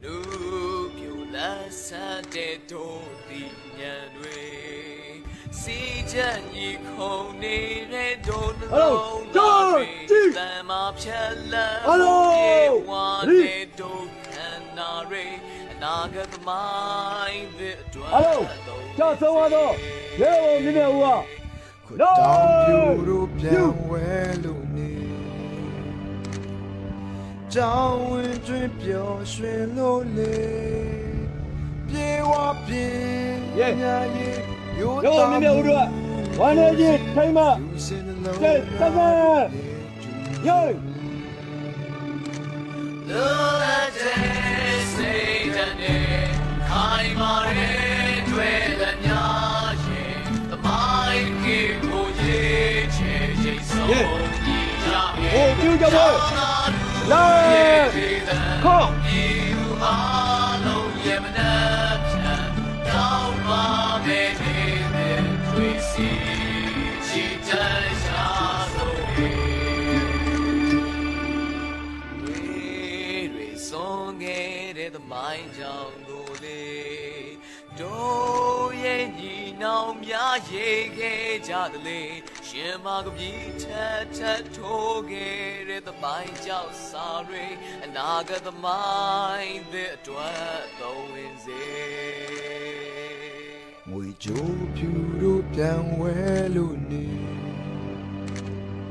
လူပြိုလက်ဆက်တဲ့တို့ဒီညံတွေစီချက်ညီခုံနေတဲ့တို့နှလုံးသားတွေတမ်းမဖြတ်လန်းပြေဝါတဲ့တို့ခန္ဓာတွေအနာဂတ်သမိုင်းသစ်အတွက်ကြောက်ဆုံးတော့ရေဝမြင့်မြတ်ဦးကတောင်ပြူတို့ပြန်ဝဲလို့နေကြောင်ဝင်တွင်ပျော်ရွှင်လို့လေပြေဝပြေညာရဲ့ရိုးရေဝမြင့်မြတ်ဦးတို့ကဝမ်းနေချင်းထိုင်မှကျက်သမ်းယေလူလက်တဲ့စိတ်ဓာတ်နဲ့ခိုင်မာတဲ့တွေ့တဲ့များရဲ့သမိုင်းကြီးကိုရေးချေချိတ်ဆုံးဒီကြရဲ့ဟိုပြုကြပါလာခေါဒီဟာလုံးရဲ့မနာချမ်းတောင်းပါမယ်တဲ့တွေ့စီချီတန်ရှာဆုံးတွေဆုံးခဲ့တဲ့သမိုင်းကြောင့်ကိုလေတို့ရဲ့ညီနောင်များရေးခဲ့ကြသလေရှင်မကပြည်ထက်ထိုးခဲ့တဲ့သမိုင်းကြောင့်စာတွေအနာဂတ်သမိုင်းတဲ့အတွက်သုံးဝင်စေငွေကြိုးပြူတို့ပြန်ဝဲလို့နေ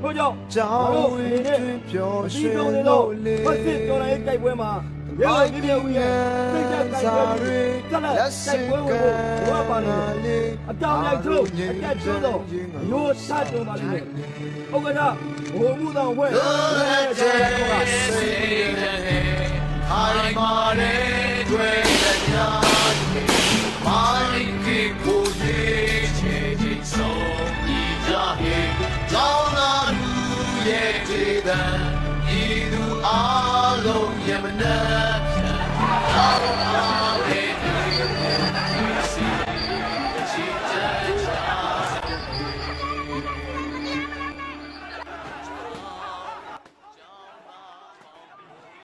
ဟိုကြောင့်ကြောင်ဝင်တွင်ပျော်ရွှင်လို့လေဖတ်စစ်တော်လိုက်ကြိုက်ပွဲမှာရေဝမြင့်မြတ်ဦးရဲ့စိတ်ကြိုက်ပွဲကလပ်တိုက်ပွဲဝင်ဖို့ဘာပါလဲအတောင်လိုက်ထိုးအတက်ကျိုးတော့ရိုးစားတော်ပါလိမ့်မယ်ဥက္ကဋ္ဌဘုံမှုတော်ဝဲလက်တဲ့စိတ်နဲ့ခိုင်မာတဲ့တွေ့တဲ့များမိုင်းကြီးကိုရေးချေချေဆုံးဒီကြရဲ့ကြောင်းလာလူရဲ့တည်တဲ့ဤသူအလုံးရဲ့မနာ